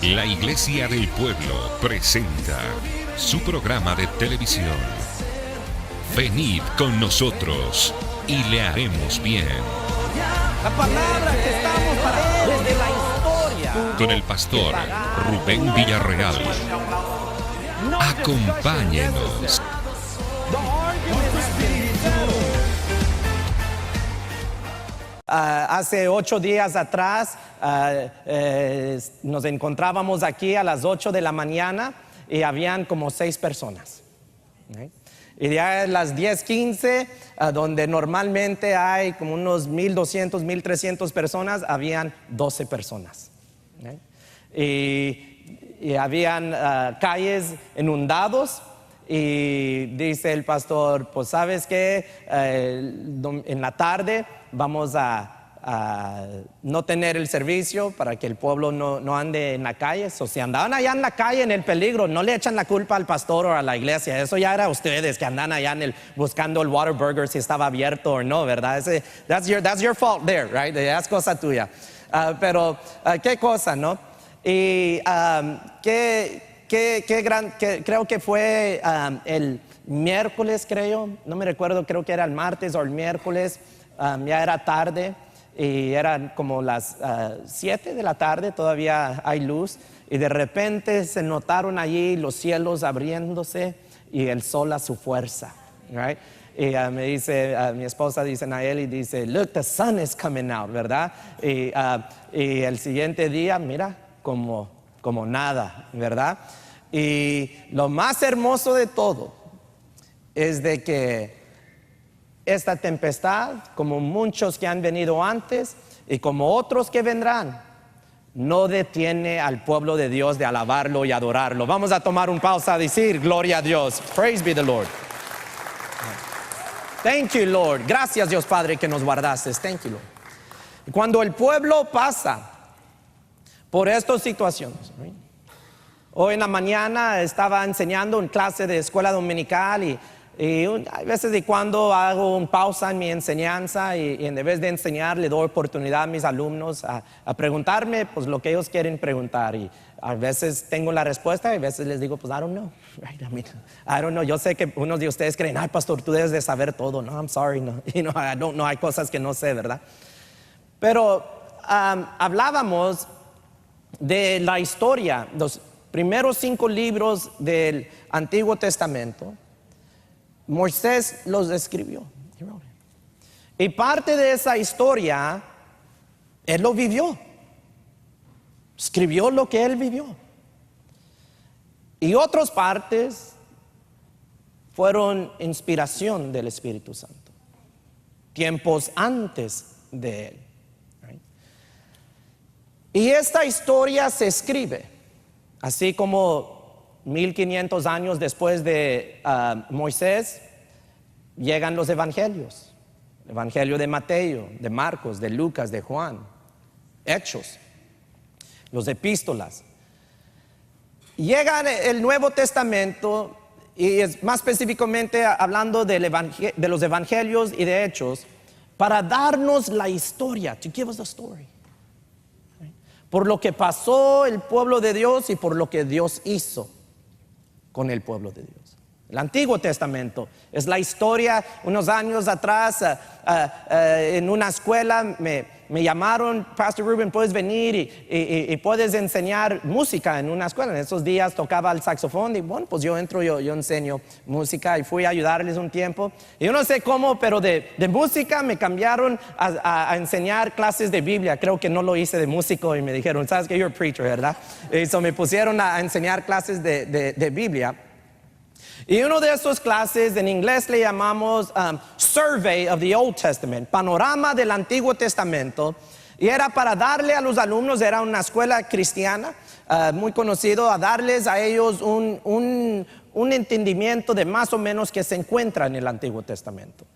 La Iglesia del Pueblo presenta su programa de televisión. Venid con nosotros y le haremos bien. La palabra que estamos para desde la historia. Con el pastor Rubén Villarreal. Acompáñenos. Hace 8 días atrás nos encontrábamos aquí a las 8 de la mañana y habían como 6 personas. Y ya a las 10:15, donde normalmente hay como unos 1,200, 1,300 personas, habían 12 personas. Y habían calles inundados. Y dice el pastor, pues sabes qué, en la tarde vamos a no tener el servicio para que el pueblo no ande en la calle. O si andaban allá en la calle en el peligro, no le echan la culpa al pastor o a la iglesia. Eso ya era ustedes que andan allá buscando el Whataburger si estaba abierto o no, ¿verdad? That's your fault there, right? Es cosa tuya. Pero qué cosa, ¿no? Y creo que fue el miércoles, no me recuerdo, creo que era el martes o el miércoles, ya era tarde y eran como las 7 de la tarde, todavía hay luz, y de repente se notaron allí los cielos abriéndose y el sol a su fuerza, right? Y me dice, mi esposa dice a él y dice, look, the sun is coming out, ¿verdad? Y el siguiente día, mira, como nada, ¿verdad? Y lo más hermoso de todo es de que esta tempestad, como muchos que han venido antes y como otros que vendrán, no detiene al pueblo de Dios de alabarlo y adorarlo. Vamos a tomar un pausa a decir, gloria a Dios. Praise be the Lord. Thank you, Lord. Gracias, Dios Padre, que nos guardaste. Thank you, Lord. Cuando el pueblo pasa por estas situaciones, ¿right? Hoy en la mañana estaba enseñando en clase de escuela dominical y hay veces de cuando hago una pausa en mi enseñanza y en vez de enseñar le doy oportunidad a mis alumnos a preguntarme pues lo que ellos quieren preguntar, y a veces tengo la respuesta y a veces les digo pues I don't know, right? I don't know. Yo sé que unos de ustedes creen, ay pastor, tú debes de saber todo. No, I'm sorry, no, I don't know, hay cosas que no sé, ¿verdad? Pero hablábamos de la historia, los primeros 5 libros del Antiguo Testamento. Moisés los escribió. Y parte de esa historia, él lo vivió. Escribió lo que él vivió. Y otras partes fueron inspiración del Espíritu Santo. Tiempos antes de él. Y esta historia se escribe, así como 1500 años después de Moisés, llegan los evangelios. El evangelio de Mateo, de Marcos, de Lucas, de Juan, Hechos, los epístolas. Llega el Nuevo Testamento y es más específicamente hablando de los evangelios y de Hechos, para darnos la historia, to give us the story. Por lo que pasó el pueblo de Dios y por lo que Dios hizo con el pueblo de Dios. El Antiguo Testamento es la historia. Unos años atrás en una escuela me llamaron, Pastor Rubén, puedes venir y puedes enseñar música en una escuela. En esos días tocaba el saxofón y bueno, pues yo entro, yo enseño música y fui a ayudarles un tiempo. Y yo no sé cómo, pero de música me cambiaron a enseñar clases de Biblia. Creo que no lo hice de músico y me dijeron, sabes que you're a preacher, ¿verdad? Y so me pusieron a enseñar clases de Biblia. Y una de esas clases en inglés le llamamos Survey of the Old Testament, panorama del Antiguo Testamento. Y era para darle a los alumnos, era una escuela cristiana muy conocido, a darles a ellos un entendimiento de más o menos que se encuentra en el Antiguo Testamento.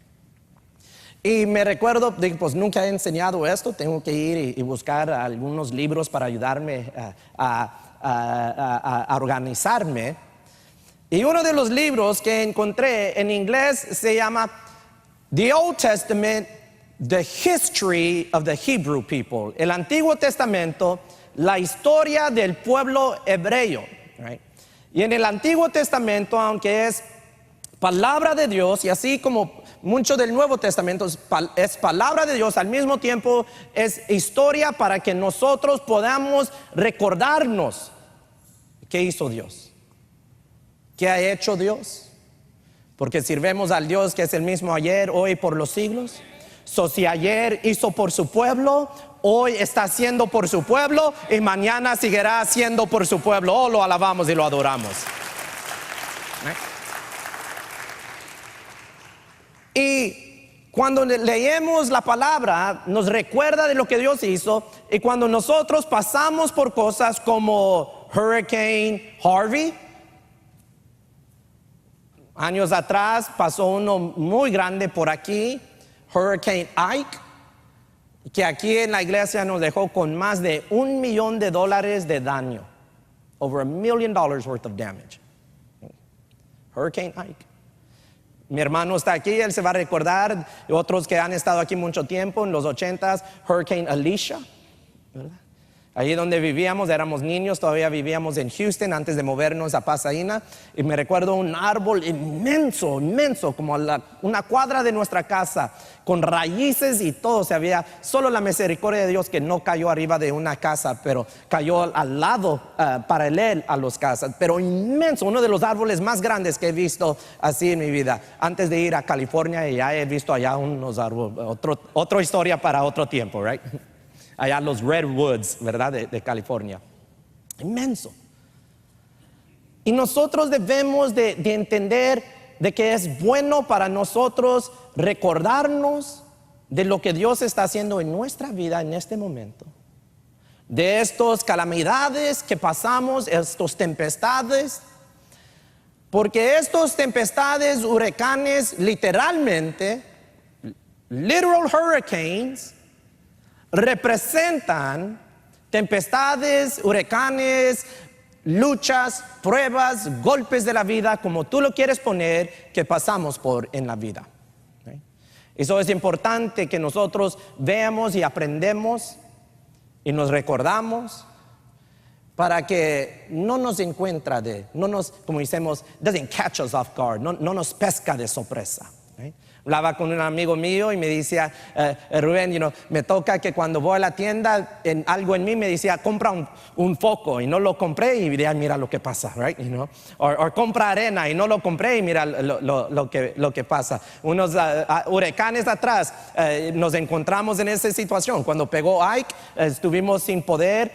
Y me recuerdo, pues nunca he enseñado esto, tengo que ir y buscar algunos libros para ayudarme a organizarme. Y uno de los libros que encontré en inglés se llama The Old Testament, The History of the Hebrew People. El Antiguo Testamento, la historia del pueblo hebreo. Right? Y en el Antiguo Testamento, aunque es palabra de Dios, y así como mucho del Nuevo Testamento es palabra de Dios, al mismo tiempo es historia para que nosotros podamos recordarnos qué hizo Dios, qué ha hecho Dios, porque sirvemos al Dios que es el mismo ayer, hoy, por los siglos. Si ayer hizo por su pueblo, hoy está haciendo por su pueblo y mañana seguirá haciendo por su pueblo. Oh, lo alabamos y lo adoramos. Y cuando leemos la palabra, nos recuerda de lo que Dios hizo. Y cuando nosotros pasamos por cosas como Hurricane Harvey, años atrás pasó uno muy grande por aquí, Hurricane Ike, que aquí en la iglesia nos dejó con más de $1 millón de daño. Over $1 million worth of damage. Hurricane Ike. Mi hermano está aquí, él se va a recordar, otros que han estado aquí mucho tiempo, en los 80s, Hurricane Alicia, ¿verdad? Allí donde vivíamos, éramos niños, todavía vivíamos en Houston antes de movernos a Pasadena. Y me recuerdo un árbol inmenso, inmenso, como una cuadra de nuestra casa, con raíces y todo. Solo la misericordia de Dios que no cayó arriba de una casa, pero cayó al lado, paralelo a las casas. Pero inmenso, uno de los árboles más grandes que he visto así en mi vida. Antes de ir a California, ya he visto allá unos árboles, otra historia para otro tiempo, right? Allá los Redwoods, ¿verdad? De California. Inmenso. Y nosotros debemos de entender de que es bueno para nosotros recordarnos de lo que Dios está haciendo en nuestra vida en este momento. De estas calamidades que pasamos, estas tempestades. Porque estas tempestades, huracanes, literalmente, literal hurricanes, representan tempestades, huracanes, luchas, pruebas, golpes de la vida, como tú lo quieres poner, que pasamos por en la vida. ¿Okay? Eso es importante que nosotros veamos y aprendemos y nos recordamos para que no nos encuentra como decimos, doesn't catch us off guard, no nos pesca de sorpresa. ¿Okay? Hablaba con un amigo mío y me decía, Rubén, me toca que cuando voy a la tienda, algo en mí me decía, compra un foco, y no lo compré y mira lo que pasa, right? O compra arena y no lo compré y mira lo que pasa. Unos huracanes atrás nos encontramos en esa situación. Cuando pegó Ike, estuvimos sin poder.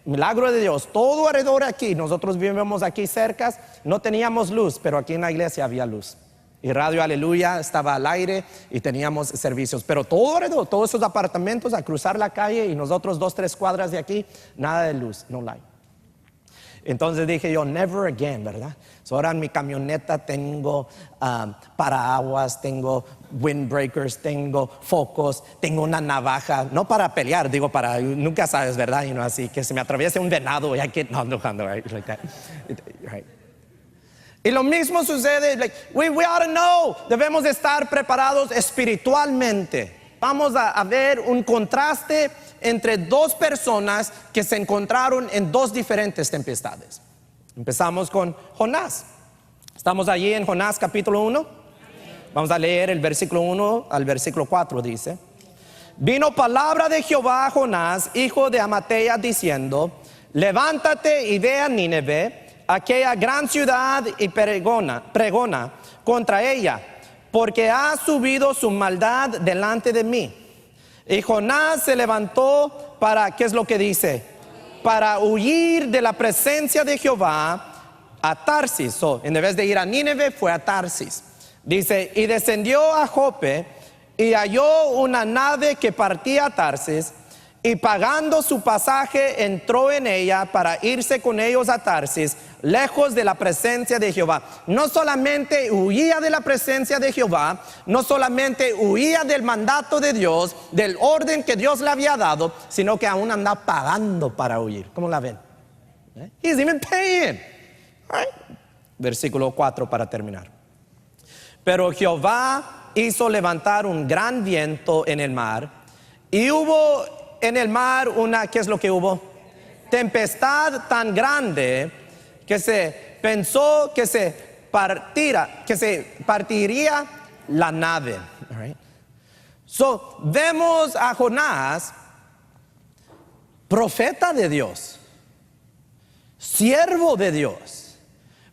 Milagro de Dios, todo alrededor aquí, nosotros vivimos aquí cerca, no teníamos luz, pero aquí en la iglesia había luz. Y Radio Aleluya estaba al aire y teníamos servicios. Pero todo alrededor, todos esos apartamentos, a cruzar la calle y nosotros 2-3 cuadras de aquí, nada de luz, no light. Entonces dije yo, never again, ¿verdad? Ahora en mi camioneta tengo paraguas, tengo windbreakers, tengo focos, tengo una navaja, no para pelear, digo nunca sabes, ¿verdad? Así que se me atraviese un venado y hay que, no, right, like that. Right. Y lo mismo sucede, we ought to know, debemos estar preparados espiritualmente. Vamos a ver un contraste entre dos personas que se encontraron en dos diferentes tempestades. Empezamos con Jonás. Estamos allí en Jonás capítulo 1. Vamos a leer el versículo 1 al versículo 4, dice: Vino palabra de Jehová a Jonás, hijo de Amatea, diciendo: Levántate y ve a Nínive, aquella gran ciudad, y pregona contra ella, porque ha subido su maldad delante de mí. Y Jonás se levantó para, ¿qué es lo que dice? Para huir de la presencia de Jehová a Tarsis. En vez de ir a Nínive, fue a Tarsis. Dice, y descendió a Jope y halló una nave que partía a Tarsis, y pagando su pasaje entró en ella para irse con ellos a Tarsis, lejos de la presencia de Jehová. No solamente huía de la presencia de Jehová, no solamente huía del mandato de Dios, del orden que Dios le había dado, sino que aún andaba pagando para huir. ¿Cómo la ven? He's even paying. Right? Versículo 4 para terminar. Pero Jehová hizo levantar un gran viento en el mar, y hubo en el mar ¿qué es lo que hubo? tempestad tan grande que se pensó que se partiría la nave. All right? So, vemos a Jonás, profeta de Dios, siervo de Dios,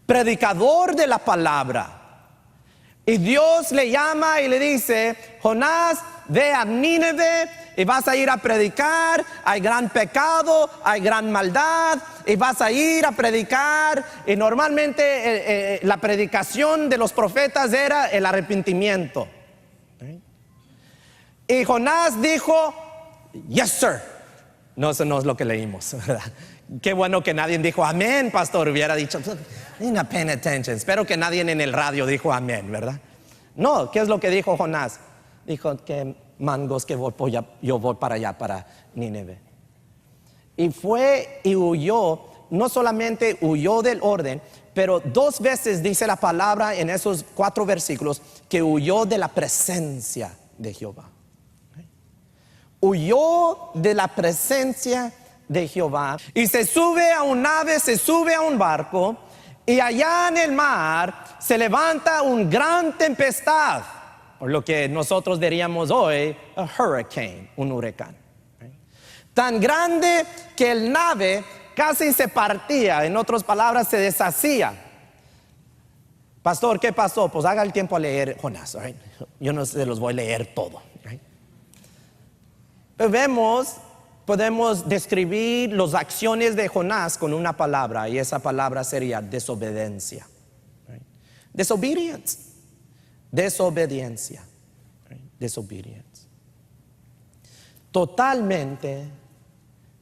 predicador de la palabra. Y Dios le llama y le dice: Jonás, ve a Nínive y vas a ir a predicar. Hay gran pecado, hay gran maldad, y vas a ir a predicar. Y normalmente la predicación de los profetas era el arrepentimiento. Y Jonás dijo: yes, sir. No, eso no es lo que leímos, ¿verdad? Qué bueno que nadie dijo amén, pastor. Hubiera dicho, not paying attention. Espero que nadie en el radio dijo amén, ¿verdad? No, ¿qué es lo que dijo Jonás? Dijo que mangos que yo voy para allá, para Nínive. Y fue y huyó. No solamente huyó del orden, pero 2 veces dice la palabra en esos 4 versículos que huyó de la presencia de Jehová. Huyó de la presencia de Jehová y se sube a un nave, se sube a un barco, y allá en el mar se levanta un gran tempestad, o lo que nosotros diríamos hoy a hurricane, un huracán. Tan grande que el nave casi se partía, en otras palabras se deshacía. Pastor, ¿qué pasó? Pues haga el tiempo a leer Jonás. Right? Yo no se los voy a leer todo. Right? Podemos describir las acciones de Jonás con una palabra, y esa palabra sería desobediencia. Right? Desobedience. Desobediencia. Right? Desobedience. Totalmente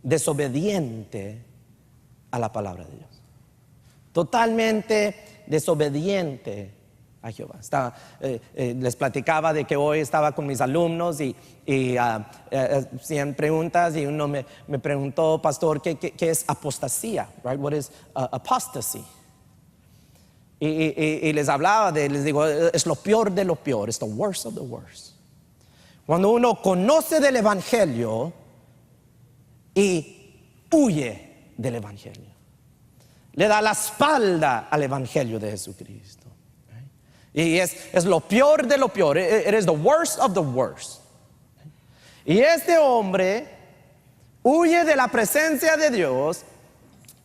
desobediente a la palabra de Dios. Totalmente desobediente a Jehová. Les platicaba de que hoy estaba con mis alumnos y hacían preguntas, y uno me preguntó: pastor, ¿qué es apostasía? Right? What is apostasy? Y les hablaba les digo, es lo peor de lo peor, es the worst of the worst. Cuando uno conoce del evangelio y huye del evangelio, le da la espalda al evangelio de Jesucristo. Y es lo peor de lo peor. It is the worst of the worst. Y este hombre huye de la presencia de Dios.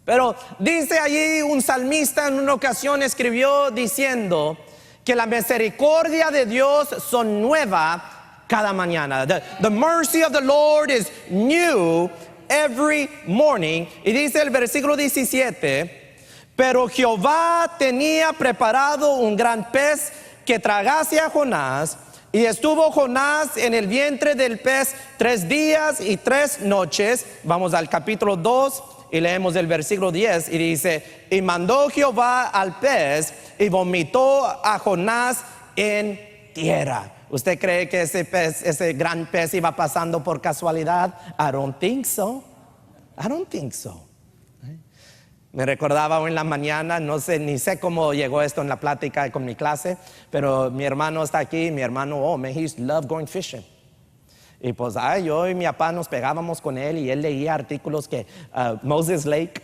Pero dice allí un salmista, en una ocasión escribió diciendo que la misericordia de Dios son nueva cada mañana. The mercy of the Lord is new every morning. Y dice el versículo 17: pero Jehová tenía preparado un gran pez que tragase a Jonás, y estuvo Jonás en el vientre del pez 3 días y 3 noches. Vamos al capítulo 2 y leemos el versículo 10, y dice: y mandó Jehová al pez y vomitó a Jonás en tierra. ¿Usted cree que ese gran pez iba pasando por casualidad? I don't think so. I don't think so. Me recordaba hoy en la mañana, ni sé cómo llegó esto en la plática con mi clase, pero mi hermano está aquí. Mi hermano, he used to love going fishing. Y pues yo y mi papá nos pegábamos con él, y él leía artículos que Moses Lake,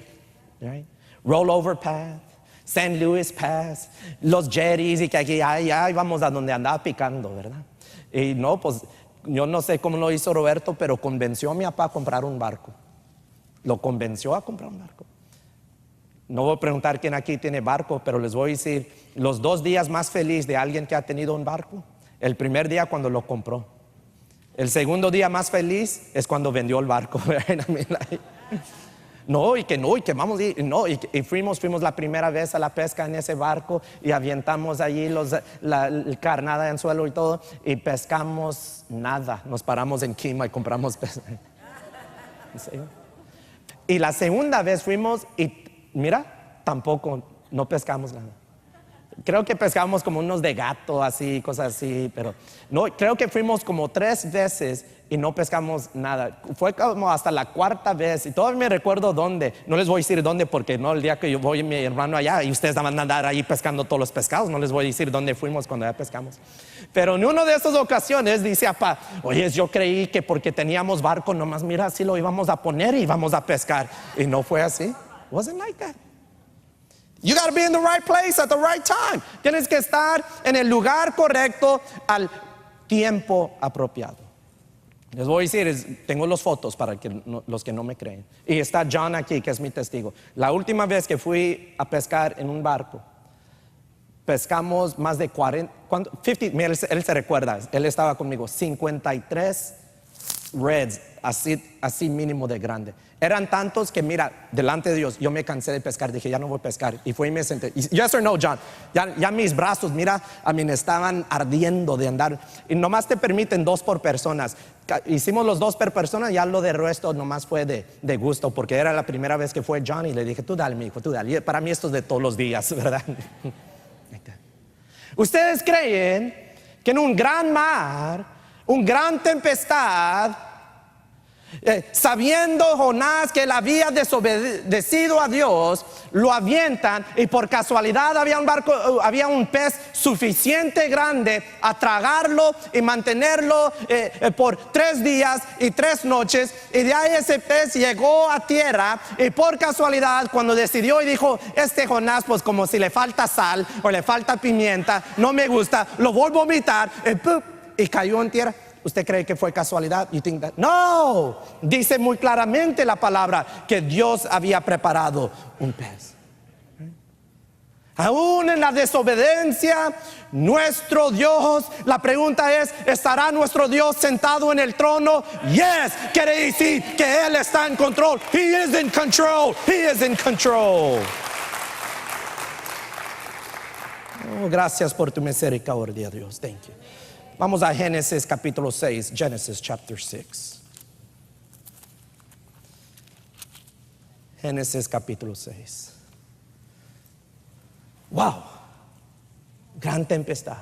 right? Rollover Path, St. Louis Pass, los jetties, y que aquí íbamos a donde andaba picando, ¿verdad? Y no, pues yo no sé cómo lo hizo Roberto, pero convenció a mi papá a comprar un barco. Lo convenció a comprar un barco. No voy a preguntar quién aquí tiene barco, pero les voy a decir los 2 días más felices de alguien que ha tenido un barco: el primer día cuando lo compró. El segundo día más feliz es cuando vendió el barco. Y que vamos a ir. Y fuimos la primera vez a la pesca en ese barco, y avientamos allí la carnada en suelo y todo, y pescamos nada. Nos paramos en Quima y compramos peces. Y la segunda vez fuimos y mira, tampoco no pescamos nada. Creo que pescábamos como unos de gato, así, cosas así, pero no, creo que fuimos como 3 veces y no pescamos nada. Fue como hasta la 4ª vez y todavía me recuerdo dónde. No les voy a decir dónde porque no, el día que yo voy mi hermano allá y ustedes van a andar ahí pescando todos los pescados, no les voy a decir dónde fuimos cuando ya pescamos. Pero en una de esas ocasiones dice papá, oye, yo creí que porque teníamos barco nomás, mira, así lo íbamos a poner y íbamos a pescar. Y no fue así. Wasn't like that. You got to be in the right place at the right time. Tienes que estar en el lugar correcto al tiempo apropiado. Les voy a decir, tengo las fotos para los que no me creen. Y está John aquí, que es mi testigo. La última vez que fui a pescar en un barco, pescamos más de 40, 50, mira, él se recuerda, él estaba conmigo, 53 reds, así mínimo de grande. Eran tantos que mira, delante de Dios, yo me cansé de pescar, dije ya no voy a pescar. Y fui y me senté. Yes or no, John, ya mis brazos, mira, a mí me estaban ardiendo de andar. Y nomás te permiten 2 por personas. Hicimos los 2 por persona, ya lo de resto nomás fue de gusto, porque era la primera vez que fue John y le dije, tú dale, mi hijo, tú dale. Y para mí esto es de todos los días, ¿verdad? ¿Ustedes creen que en un gran mar, un gran tempestad, sabiendo Jonás que él había desobedecido a Dios, lo avientan y por casualidad había un pez suficiente grande a tragarlo y mantenerlo por 3 días y 3 noches, y de ahí ese pez llegó a tierra y por casualidad cuando decidió y dijo, Jonás pues como si le falta sal o le falta pimienta, no me gusta, lo voy a vomitar, y cayó en tierra. ¿Usted cree que fue casualidad? You think that? No, dice muy claramente la palabra que Dios había preparado un pez. Aún en la desobediencia, nuestro Dios, la pregunta es, ¿estará nuestro Dios sentado en el trono? Yes, quiere decir que Él está en control. He is in control. He is in control. Oh, gracias por tu misericordia, Dios. Thank you. Vamos a Génesis capítulo 6, Genesis chapter 6. Génesis capítulo 6. Wow, gran tempestad.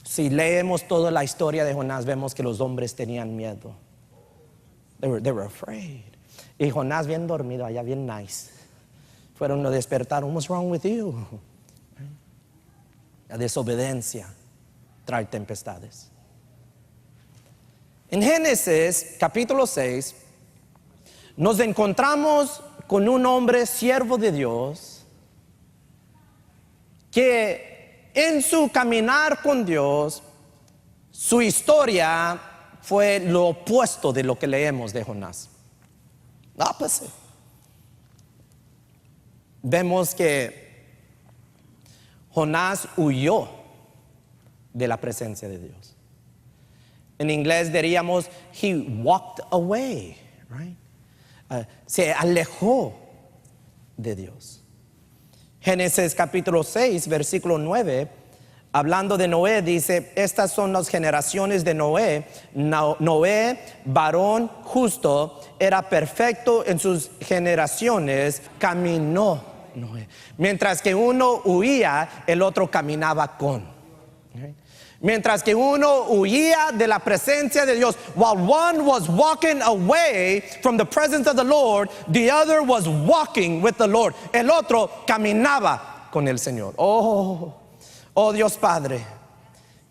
Si leemos toda la historia de Jonás, vemos que los hombres tenían miedo. They were afraid. Y Jonás bien dormido, allá bien nice. Fueron a despertar. What's wrong with you? La desobediencia trae tempestades. En Génesis capítulo 6 nos encontramos con un hombre siervo de Dios que en su caminar con Dios, su historia fue lo opuesto de lo que leemos de Jonás. Opposite. Vemos que Jonás huyó de la presencia de Dios. En inglés diríamos, he walked away, right? Se alejó de Dios. Génesis capítulo 6, versículo 9, hablando de Noé, dice, estas son las generaciones de Noé. Noé, varón justo, era perfecto en sus generaciones, caminó Noé. Mientras que uno huía, el otro caminaba con. Right? Mientras que uno huía de la presencia de Dios, while one was walking away from the presence of the Lord, the other was walking with the Lord. El otro caminaba con el Señor. Oh Dios Padre,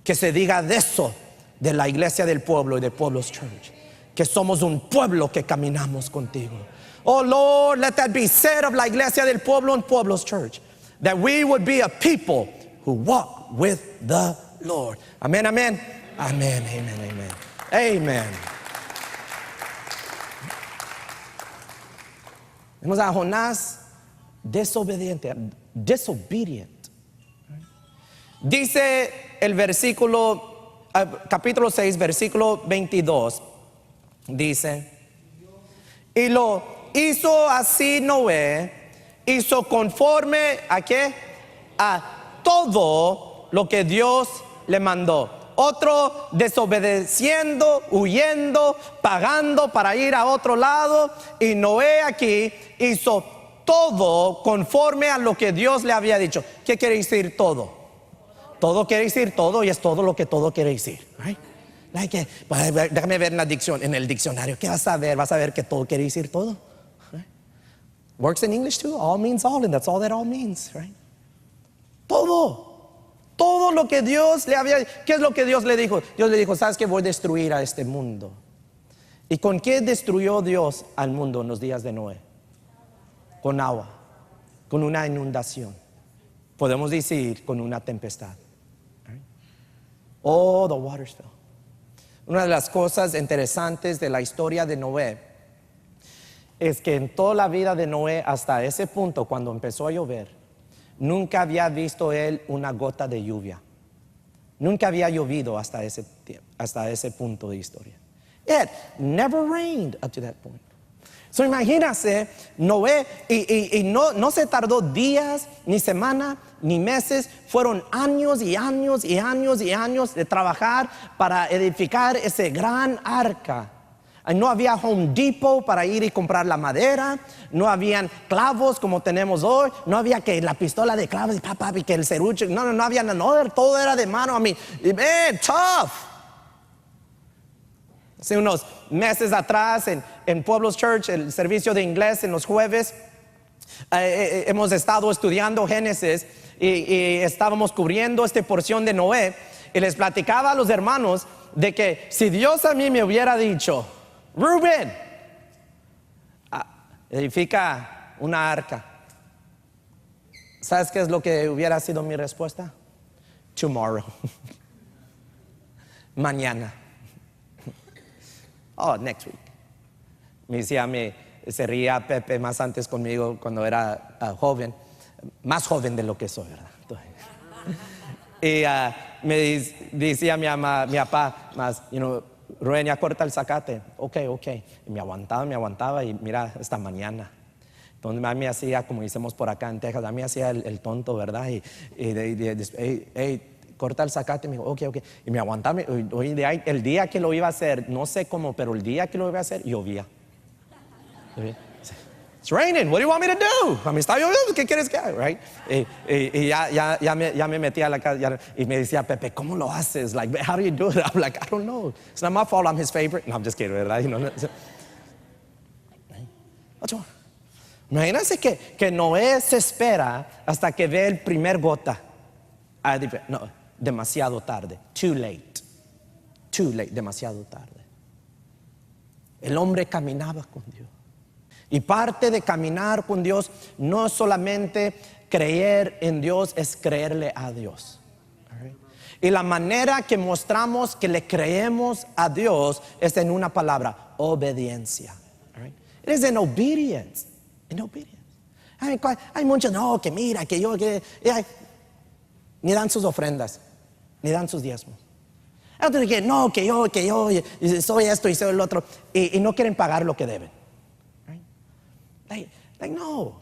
que se diga de eso de la iglesia del pueblo y de Pueblos Church, que somos un pueblo que caminamos contigo. Oh Lord, let that be said of la iglesia del pueblo and Pueblos Church, that we would be a people who walk with the Lord. Amén, amén. Amén, amen, amen. Amen. Vemos a Jonás desobediente, disobedient. Dice el versículo, capítulo 6, versículo 22, dice, y lo hizo así Noé, hizo conforme a qué, a todo lo que Dios le mandó. Otro desobedeciendo, huyendo, pagando para ir a otro lado. Y Noé aquí hizo todo conforme a lo que Dios le había dicho. ¿Qué quiere decir todo? Todo quiere decir todo y es todo lo que todo quiere decir. Right? Déjame ver en el diccionario. ¿Qué vas a ver? Vas a ver que todo quiere decir todo. Right? Works in English too. All means all, and that's all that all means. Right? Todo lo que Dios le había. ¿Qué es lo que Dios le dijo? Dios le dijo, ¿sabes qué? Voy a destruir a este mundo. ¿Y con qué destruyó Dios al mundo en los días de Noé? Con agua, con una inundación. Podemos decir con una tempestad. Oh, the waters fell. Una de las cosas interesantes de la historia de Noé es que en toda la vida de Noé hasta ese punto, cuando empezó a llover, nunca había visto él una gota de lluvia. Nunca había llovido hasta ese punto de historia. It never rained up to that point. So imagínase, Noé, y no se tardó días, ni semanas, ni meses, fueron años y años y años y años de trabajar para edificar ese gran arca. No había Home Depot para ir y comprar la madera, no habían clavos como tenemos hoy, no había que la pistola de clavos y que el serrucho, no había nada, todo era de mano. Tough. Hace unos meses atrás en Pueblos Church, el servicio de inglés en los jueves, hemos estado estudiando Génesis y estábamos cubriendo esta porción de Noé, y les platicaba a los hermanos de que si Dios a mí me hubiera dicho, Rubén, edifica una arca, ¿sabes qué es lo que hubiera sido mi respuesta? Tomorrow. Mañana. Oh, next week. Me decía, se ría Pepe más antes conmigo cuando era joven, más joven de lo que soy, ¿verdad? Y me decía mi papá, más, Rubén, ya corta el zacate. Ok. Y me aguantaba y mira, esta mañana. Entonces a mí me hacía, como decimos por acá en Texas, a mí me hacía el tonto, ¿verdad? Hey, corta el zacate. Me dijo, ok. Y me aguantaba. El día que lo iba a hacer, no sé cómo, pero el día que lo iba a hacer, llovía. It's raining, what do you want me to do? A mí está lloviendo, ¿qué quieres que haga? Right? Y ya me metí a la casa y me decía, Pepe, ¿cómo lo haces? Like, how do you do it? I'm like, I don't know. It's not my fault, I'm his favorite. No, I'm just kidding, ¿verdad? Imagínense que Noé se espera hasta que ve el primer gota. No, demasiado tarde. Too late, demasiado tarde. El hombre caminaba con Dios. Y parte de caminar con Dios no es solamente creer en Dios, es creerle a Dios. Right? Y la manera que mostramos que le creemos a Dios es en una palabra: obediencia. Right? It is in obedience. In obedience. Hay muchos, no, que mira, que yo, ni dan sus ofrendas, ni dan sus diezmos. Otros que no, que yo soy esto y soy el otro, y no quieren pagar lo que deben. Like, no.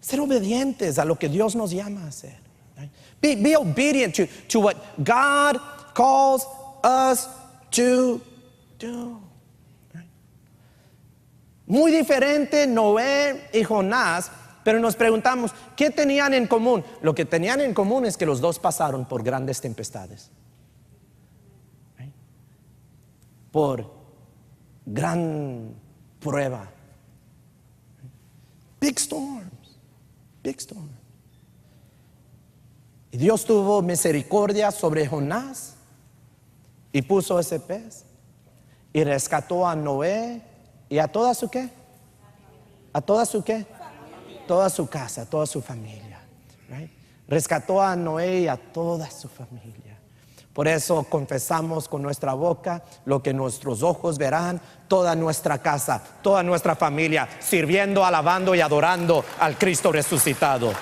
Ser obedientes a lo que Dios nos llama a hacer. Right? Be obedient to what God calls us to do. Right? Muy diferente Noé y Jonás, pero nos preguntamos, ¿qué tenían en común? Lo que tenían en común es que los dos pasaron por grandes tempestades. Right? Por gran prueba. Big storms. Y Dios tuvo misericordia sobre Jonás y puso ese pez y rescató a Noé y a toda su ¿qué? ¿A toda su qué? Toda su casa, toda su familia. Right? Rescató a Noé y a toda su familia. Por eso confesamos con nuestra boca lo que nuestros ojos verán, toda nuestra casa, toda nuestra familia, sirviendo, alabando y adorando al Cristo resucitado.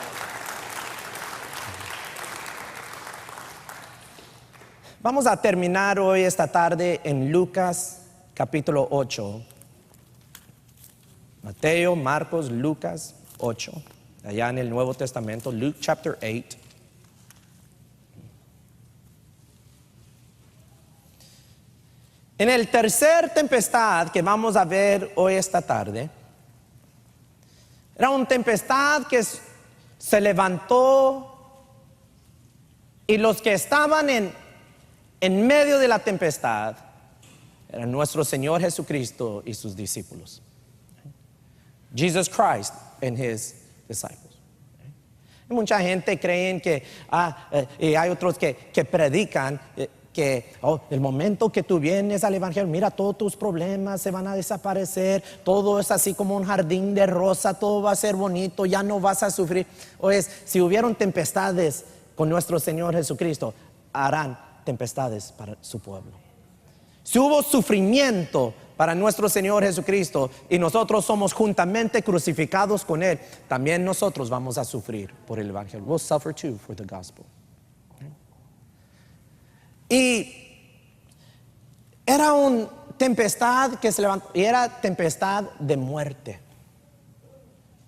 Vamos a terminar hoy, esta tarde, en Lucas capítulo 8. Mateo, Marcos, Lucas 8. Allá en el Nuevo Testamento, Luke chapter 8. En el tercer tempestad que vamos a ver hoy esta tarde, Era una tempestad que se levantó y los que estaban en medio de la tempestad eran nuestro Señor Jesucristo y sus discípulos. Jesus Christ and his disciples. Y mucha gente cree que y hay otros que predican que el momento que tú vienes al evangelio, mira, todos tus problemas se van a desaparecer, todo es así como un jardín de rosa, todo va a ser bonito, ya no vas a sufrir. Si hubieron tempestades con nuestro Señor Jesucristo, harán tempestades para su pueblo. Si hubo sufrimiento para nuestro Señor Jesucristo y nosotros somos juntamente crucificados con Él, también nosotros vamos a sufrir por el evangelio. We'll suffer too for the gospel. Y era una tempestad que se levantó, y era tempestad de muerte,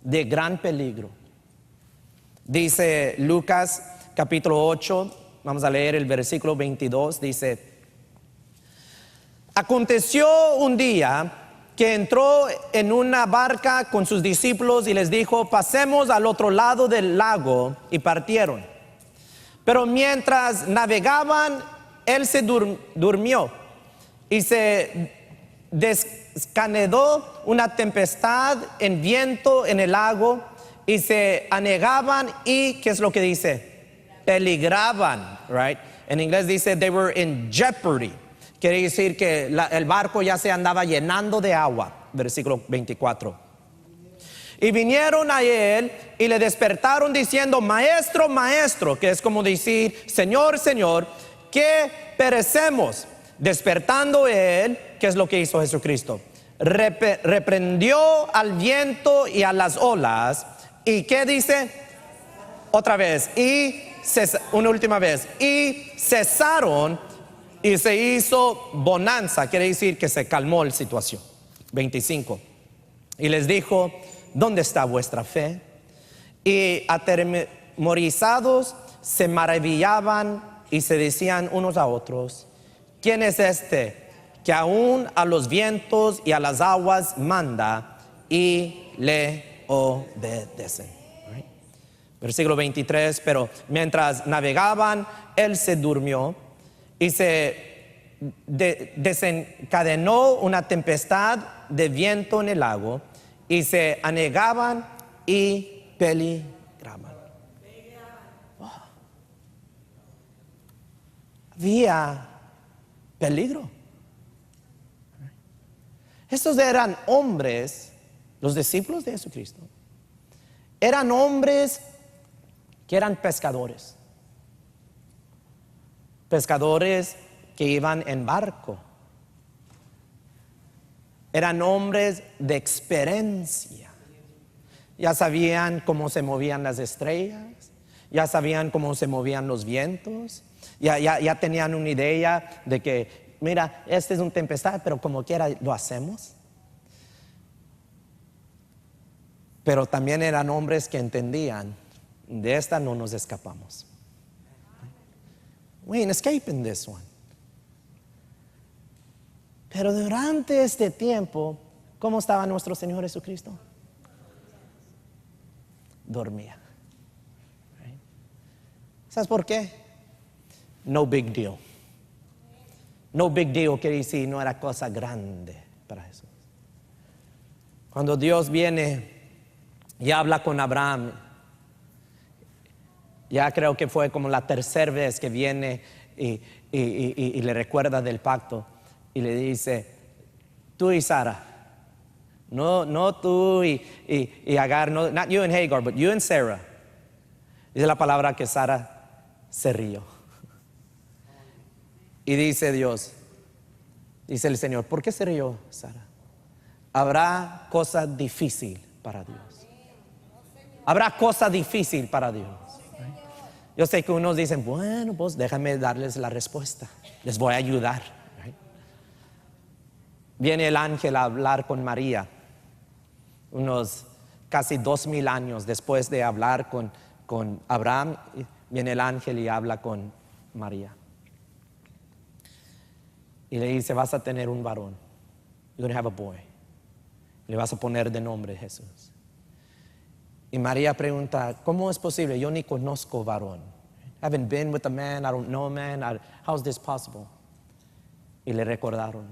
de gran peligro. Dice Lucas capítulo 8, vamos a leer el versículo 22, dice: aconteció un día que entró en una barca con sus discípulos y les dijo: pasemos al otro lado del lago, y partieron. Pero mientras navegaban, él se durmió y se descansó una tempestad en viento en el lago, y se anegaban y, ¿qué es lo que dice? Peligraban, right? En inglés dice they were in jeopardy. Quiere decir que el barco ya se andaba llenando de agua. Versículo 24. Y vinieron a él y le despertaron diciendo: maestro, maestro, que es como decir Señor, Señor, que perecemos. Despertando él, ¿qué es lo que hizo Jesucristo? Reprendió al viento y a las olas. ¿Y qué dice? Otra vez. Una última vez. Y cesaron, y se hizo bonanza. Quiere decir que se calmó la situación. 25. Y les dijo: ¿dónde está vuestra fe? Y atemorizados se maravillaban y se decían unos a otros: ¿quién es este que aún a los vientos y a las aguas manda y le obedecen? Right. Versículo 23. Pero mientras navegaban, él se durmió y se desencadenó una tempestad de viento en el lago, y se anegaban y peligraban. Había peligro. Estos eran hombres, los discípulos de Jesucristo, eran hombres que eran pescadores. Pescadores que iban en barco. Eran hombres de experiencia. Ya sabían cómo se movían las estrellas, ya sabían cómo se movían los vientos, ya tenían una idea de que, mira, este es una tempestad, pero como quiera lo hacemos. Pero también eran hombres que entendían: de esta no nos escapamos. We ain't escaping this one. Pero durante este tiempo, ¿cómo estaba nuestro Señor Jesucristo? Dormía. ¿Sabes por qué? No big deal. No big deal quiere decir no era cosa grande para Jesús. Cuando Dios viene y habla con Abraham, ya creo que fue como la tercera vez que viene y le recuerda del pacto, y le dice: tú y Sara, no tú y Agar, no, not you and Hagar, but you and Sarah. Dice la palabra que Sara se rió. Y dice Dios, dice el Señor: ¿por qué se rió Sara? Habrá cosa difícil para Dios. Habrá cosa difícil para Dios. Yo sé que unos dicen: bueno, pues déjame darles la respuesta, les voy a ayudar. Viene el ángel a hablar con María, unos casi 2000 años después de hablar con Abraham. Viene el ángel y habla con María. Y le dice: vas a tener un varón. You're going to have a boy. Le vas a poner de nombre Jesús. Y María pregunta, ¿cómo es posible? Yo ni conozco varón. I haven't been with a man, I don't know a man. How's this possible? Y le recordaron,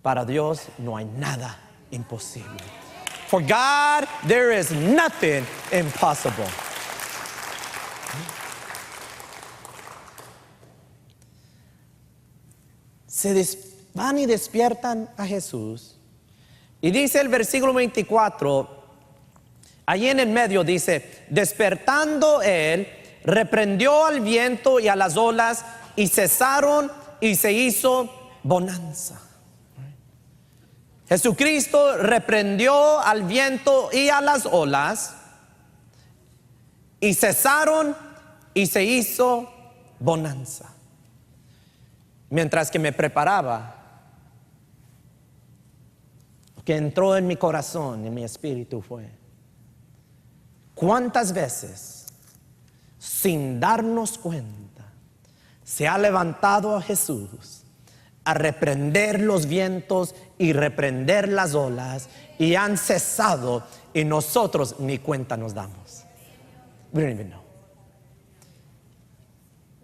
para Dios no hay nada imposible. For God, there is nothing impossible. Van y despiertan a Jesús. Y dice el versículo 24, allí en el medio dice, despertando él, reprendió al viento y a las olas, y cesaron y se hizo bonanza. Jesucristo reprendió al viento y a las olas, y cesaron y se hizo bonanza. Mientras que me preparaba, lo que entró en mi corazón, en mi espíritu fue, ¿cuántas veces, sin darnos cuenta, se ha levantado a Jesús a reprender los vientos y reprender las olas, y han cesado y nosotros ni cuenta nos damos? We don't even know.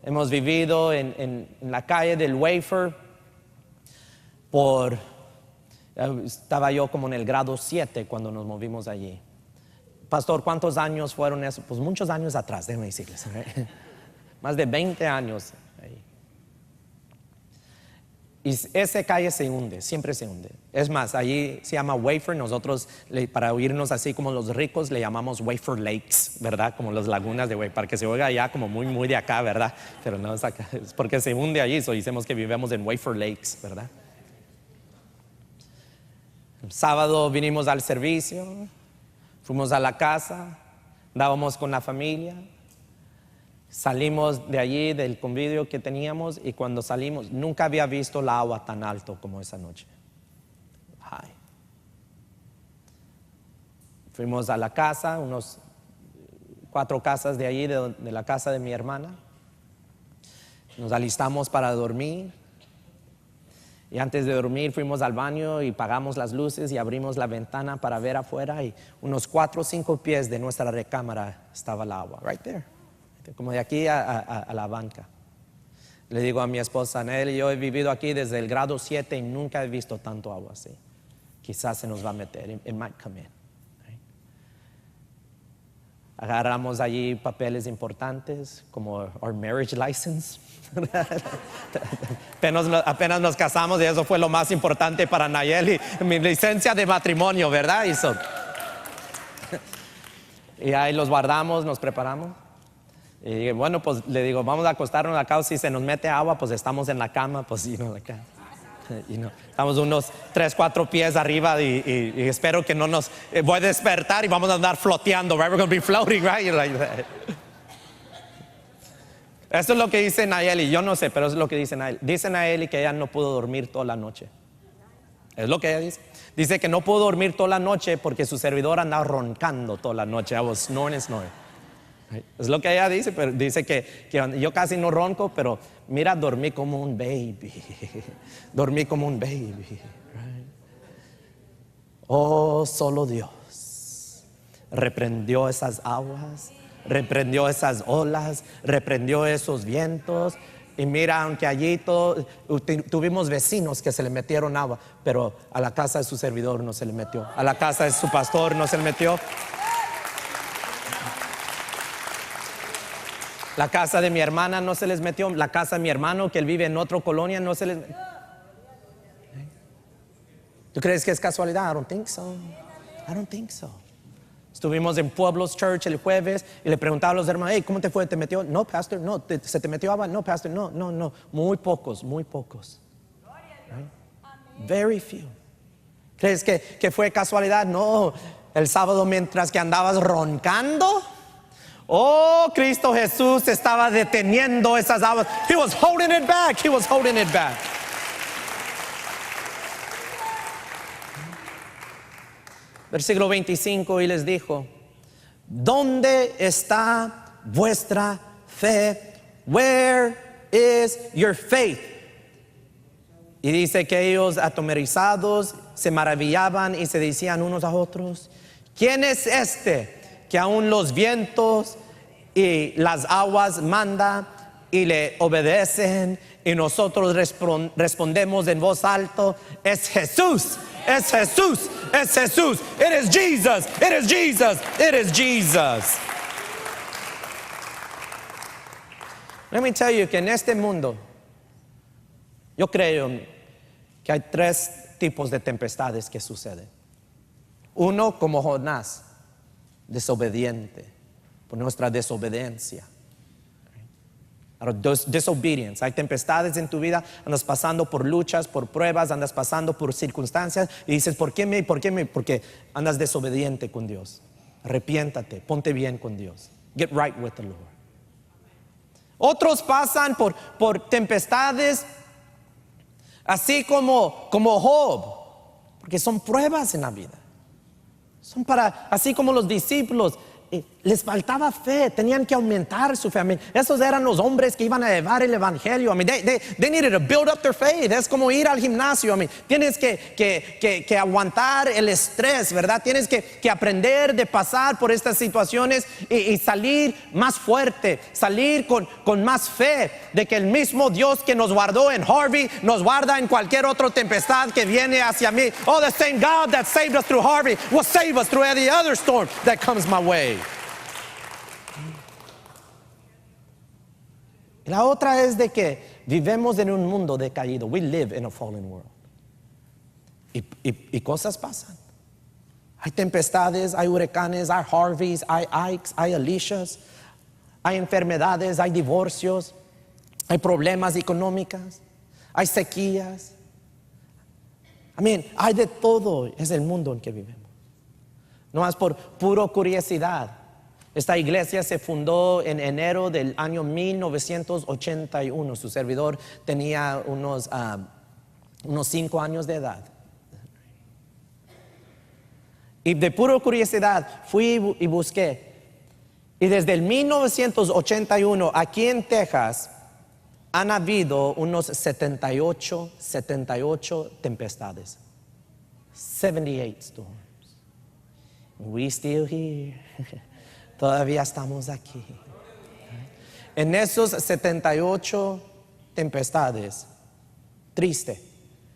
Hemos vivido en la calle del Wafer estaba yo como en el grado 7 cuando nos movimos allí. Pastor, ¿cuántos años fueron eso? Pues muchos años atrás, déjenme decirles. Más de 20 años ahí. Y esa calle se hunde, siempre se hunde. Es más, allí se llama Wafer. Nosotros, para oírnos así como los ricos, le llamamos Wafer Lakes, ¿verdad? Como las lagunas de Wafer, para que se oiga allá como muy, muy de acá, ¿verdad? Pero no es acá, es porque se hunde allí, so decimos que vivimos en Wafer Lakes, ¿verdad? El sábado vinimos al servicio, fuimos a la casa, andábamos con la familia. Salimos de allí, del convivio que teníamos, y cuando salimos, nunca había visto el agua tan alto como esa noche. High. Fuimos a la casa, unos 4 casas de allí, de la casa de mi hermana. Nos alistamos para dormir. Y antes de dormir fuimos al baño y apagamos las luces y abrimos la ventana para ver afuera, y unos 4 o 5 pies de nuestra recámara estaba el agua, right there. Como de aquí a la banca. Le digo a mi esposa, Nelly, yo he vivido aquí desde el grado 7 y nunca he visto tanto agua así. Quizás se nos va a meter. It might come in. Right? Agarramos allí papeles importantes como our marriage license. apenas nos casamos y eso fue lo más importante para Nayeli, mi licencia de matrimonio, ¿verdad? Y ahí los guardamos, nos preparamos. Y bueno, pues le digo, vamos a acostarnos acá, si se nos mete agua, pues estamos en la cama, pues acá. Estamos unos 3, 4 pies arriba y espero que no nos voy a despertar y vamos a andar floteando, right? We're going to be floating, right? Like that. Eso es lo que dice Nayeli, yo no sé, pero eso es lo que dice Nayeli. Dice Nayeli que ella no pudo dormir toda la noche. Es lo que ella dice. Dice que no pudo dormir toda la noche porque su servidor andaba roncando toda la noche. I was snoring and snoring. Es lo que ella dice, pero dice que yo casi no ronco, pero mira, dormí como un baby. Dormí como un baby. Oh, solo Dios reprendió esas aguas, reprendió esas olas, reprendió esos vientos. Y mira, aunque allí tuvimos vecinos que se le metieron agua, pero a la casa de su servidor no se le metió, a la casa de su pastor no se le metió. La casa de mi hermana no se les metió. La casa de mi hermano, que él vive en otra colonia, no se les metió. ¿Tú crees que es casualidad? I don't think so. I don't think so. Estuvimos en Pueblos Church el jueves y le preguntaba a los hermanos, hey, ¿cómo te fue? ¿Te metió? No, pastor, no. ¿Se te metió agua? No, pastor, no. Muy pocos. Right? Very few. ¿Crees que fue casualidad? No. El sábado, mientras que andabas roncando, oh, Cristo Jesús estaba deteniendo esas aguas. He was holding it back. He was holding it back. Versículo 25, y les dijo, ¿dónde está vuestra fe? Where is your faith? Y dice que ellos, atemorizados, se maravillaban y se decían unos a otros, ¿quién es este que aún los vientos y las aguas manda y le obedecen, y nosotros respondemos en voz alta: es Jesús, es Jesús, es Jesús. It is Jesus, it is Jesus, it is Jesus. Let me tell you que en este mundo yo creo que hay 3 tipos de tempestades que suceden. Uno, como Jonás, desobediente, por nuestra desobediencia. Disobedience. Hay tempestades en tu vida, andas pasando por luchas, por pruebas, andas pasando por circunstancias y dices: ¿por qué? Porque andas desobediente con Dios. Arrepiéntate, ponte bien con Dios. Get right with the Lord. Otros pasan por tempestades así como Job, porque son pruebas en la vida. Son así como los discípulos, les faltaba fe, tenían que aumentar su fe. Esos eran los hombres que iban a llevar el evangelio. They needed to build up their faith. Es como ir al gimnasio. Tienes que aguantar el estrés, ¿verdad? Tienes que aprender de pasar por estas situaciones y salir más fuerte, salir con más fe de que el mismo Dios que nos guardó en Harvey nos guarda en cualquier otra tempestad que viene hacia mí. Oh, the same God that saved us through Harvey will save us through any other storm that comes my way. La otra es de que vivimos en un mundo decaído. We live in a fallen world. Y cosas pasan. Hay tempestades, hay huracanes, hay Harveys, hay Ikes, hay Alicias, hay enfermedades, hay divorcios, hay problemas económicos, hay sequías. Hay de todo. Es el mundo en que vivimos. No más por pura curiosidad. Esta iglesia se fundó en enero del año 1981. Su servidor tenía unos 5 años de edad. Y de pura curiosidad fui y busqué. Y desde el 1981 aquí en Texas han habido unos 78 tempestades. 78 storms. We still here. Todavía estamos aquí. En esos 78 tempestades, triste,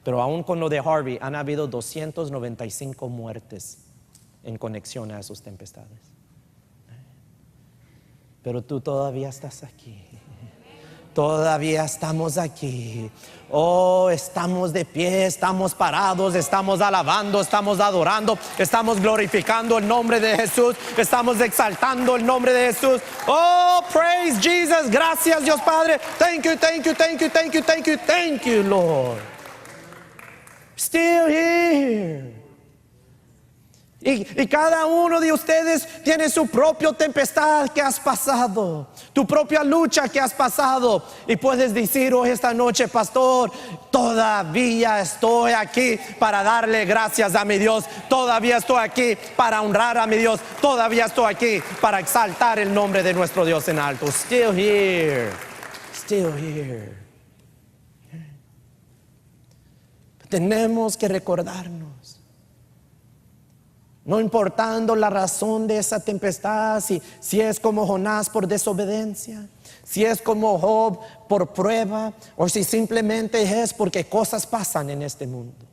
pero aún con lo de Harvey, han habido 295 muertes en conexión a esas tempestades. Pero tú todavía estás aquí. Todavía estamos aquí. Oh, estamos de pie, estamos parados, estamos alabando, estamos adorando, estamos glorificando el nombre de Jesús, estamos exaltando el nombre de Jesús. Oh, praise Jesus. Gracias, Dios Padre. Thank you, thank you, thank you, thank you, thank you, thank you, Lord. Still here. Y cada uno de ustedes tiene su propia tempestad que has pasado, tu propia lucha que has pasado. Y puedes decir hoy esta noche: pastor, todavía estoy aquí para darle gracias a mi Dios. Todavía estoy aquí para honrar a mi Dios. Todavía estoy aquí para exaltar el nombre de nuestro Dios en alto. Still here. Still here. Tenemos que recordarnos. No importando la razón de esa tempestad, si es como Jonás por desobediencia, si es como Job por prueba, o si simplemente es porque cosas pasan en este mundo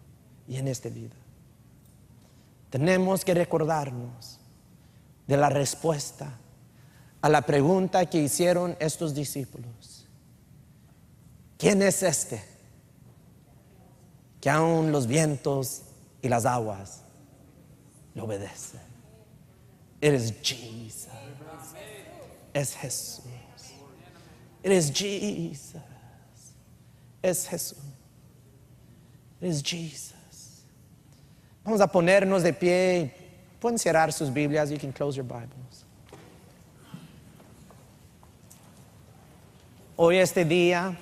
y en esta vida. Tenemos que recordarnos de la respuesta a la pregunta que hicieron estos discípulos: ¿quién es este que aún los vientos y las aguas le obedecen? It is Jesus. Es Jesús. It is Jesus. Es Jesús. It is Jesus. Vamos a ponernos de pie. Pueden cerrar sus Biblias. You can close your Bibles. Hoy este día,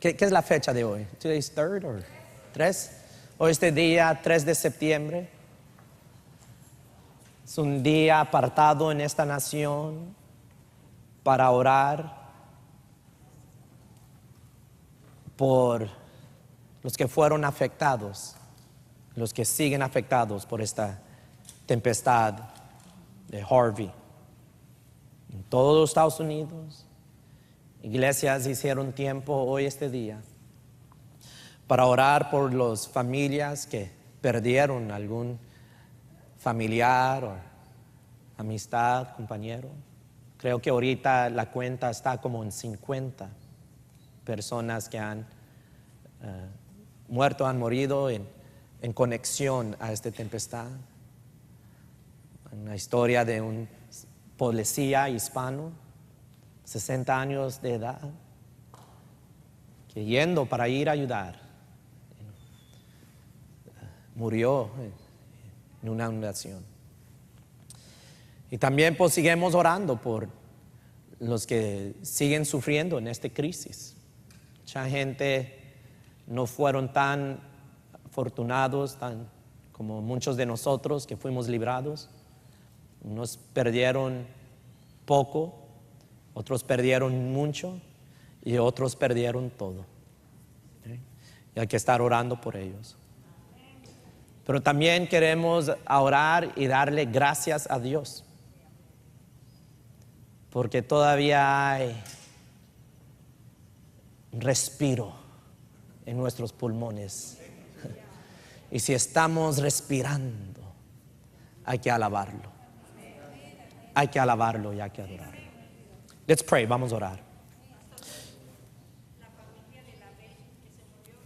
¿qué es la fecha de hoy? Today's 3rd or 3? Hoy este día 3 de septiembre. Es un día apartado en esta nación para orar por los que fueron afectados, los que siguen afectados por esta tempestad de Harvey. En todos los Estados Unidos, iglesias hicieron tiempo hoy, este día, para orar por las familias que perdieron algún familiar o amistad, compañero. Creo que ahorita la cuenta está como en 50 personas que han muerto, han morido en conexión a esta tempestad. Una historia de un policía hispano, 60 años de edad, que yendo para ir a ayudar, murió en una inundación. Y también pues seguimos orando por los que siguen sufriendo en esta crisis. Mucha gente no fueron tan afortunados como muchos de nosotros que fuimos librados. Unos perdieron poco, otros perdieron mucho y otros perdieron todo. Y hay que estar orando por ellos. Pero también queremos orar y darle gracias a Dios, porque todavía hay un respiro en nuestros pulmones. Y si estamos respirando, hay que alabarlo. Hay que alabarlo y hay que adorarlo. Let's pray, vamos a orar. La familia de la vez que se murió,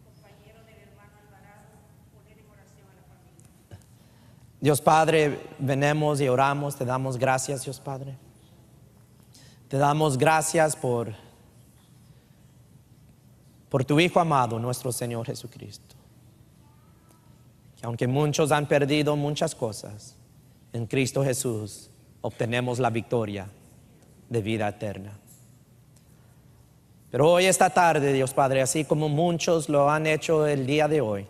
compañero del hermano Alvarado, poner en oración a la familia. Dios Padre, venimos y oramos, te damos gracias, Dios Padre. Te damos gracias por tu Hijo amado, nuestro Señor Jesucristo. Que aunque muchos han perdido muchas cosas, en Cristo Jesús obtenemos la victoria de vida eterna. Pero hoy, esta tarde, Dios Padre, así como muchos lo han hecho el día de hoy,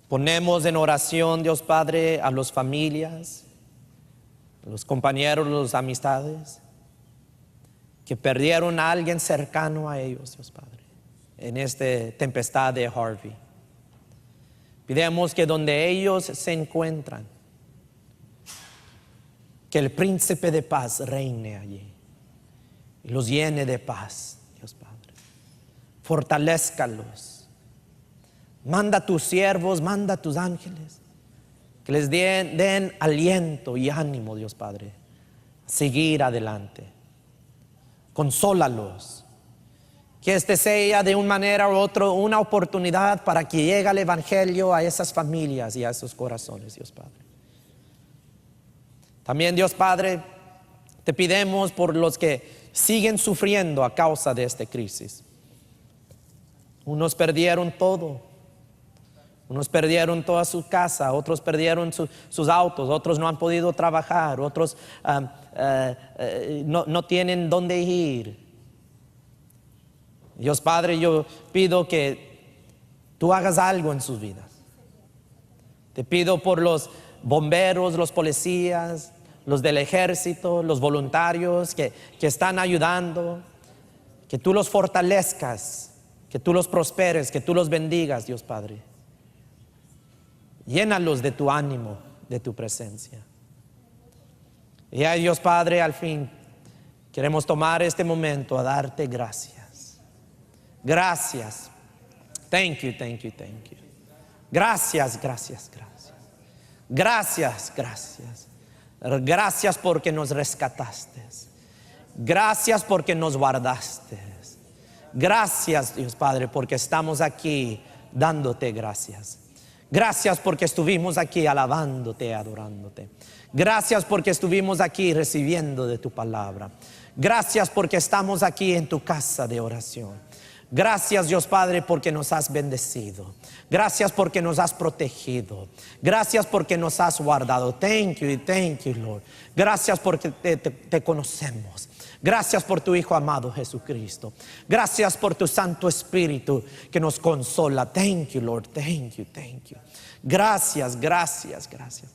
ponemos en oración, Dios Padre, a las familias, a los compañeros, a las amistades que perdieron a alguien cercano a ellos, Dios Padre, en esta tempestad de Harvey. Pidemos que donde ellos se encuentran, que el príncipe de paz reine allí y los llene de paz, Dios Padre. Fortalézcalos. Manda a tus siervos, manda a tus ángeles, que les den aliento y ánimo, Dios Padre, a seguir adelante. Consólalos. Que este sea de una manera u otra una oportunidad para que llegue el evangelio a esas familias y a esos corazones, Dios Padre. También, Dios Padre, te pedimos por los que siguen sufriendo a causa de esta crisis. Unos perdieron todo. Unos perdieron toda su casa, otros perdieron sus autos, otros no han podido trabajar, otros no tienen dónde ir. Dios Padre, yo pido que tú hagas algo en sus vidas. Te pido por los bomberos, los policías, los del ejército, los voluntarios que están ayudando, que tú los fortalezcas, que tú los prosperes, que tú los bendigas, Dios Padre. Llénalos de tu ánimo, de tu presencia. Y ay, Dios Padre, al fin queremos tomar este momento a darte gracias. Gracias. Thank you, thank you, thank you. Gracias, gracias, gracias. Gracias, gracias. Gracias porque nos rescataste. Gracias porque nos guardaste. Gracias, Dios Padre, porque estamos aquí dándote gracias. Gracias porque estuvimos aquí alabándote, adorándote. Gracias porque estuvimos aquí recibiendo de tu palabra. Gracias porque estamos aquí en tu casa de oración. Gracias, Dios Padre, porque nos has bendecido. Gracias porque nos has protegido. Gracias porque nos has guardado. Thank you, Lord. Gracias porque te conocemos. Gracias por tu Hijo amado Jesucristo. Gracias por tu Santo Espíritu que nos consola. Thank you, Lord. Thank you, thank you. Gracias, gracias, gracias.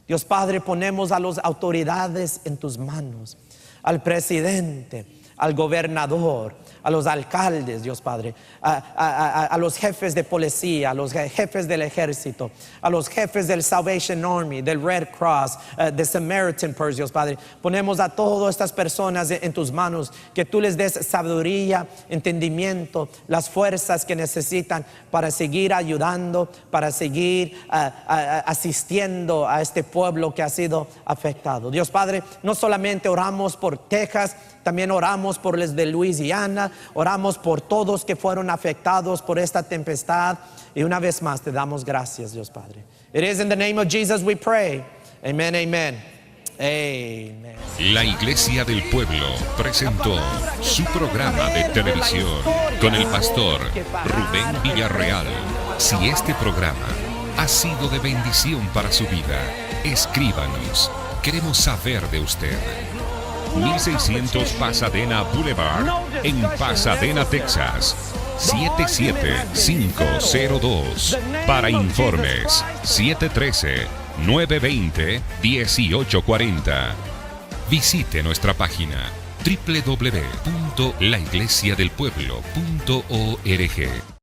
Dios Padre, ponemos a las autoridades en tus manos. Al presidente, al gobernador, a los alcaldes, Dios Padre, a los jefes de policía, a los jefes del ejército, a los jefes del Salvation Army, del Red Cross, de Samaritan Purse, Dios Padre. Ponemos a todas estas personas en tus manos, que tú les des sabiduría, entendimiento, las fuerzas que necesitan para seguir ayudando, para seguir asistiendo a este pueblo que ha sido afectado. Dios Padre, no solamente oramos por Texas, también oramos por los de Luisiana, oramos por todos que fueron afectados por esta tempestad, y una vez más te damos gracias, Dios Padre. It is in the name of Jesus we pray. Amen, amen. Amen. La Iglesia del Pueblo presentó su programa de televisión con el pastor Rubén Villarreal. Si este programa ha sido de bendición para su vida, escríbanos. Queremos saber de usted. 1600 Pasadena Boulevard, en Pasadena, Texas, 77502. Para informes, 713-920-1840. Visite nuestra página www.laiglesiadelpueblo.org.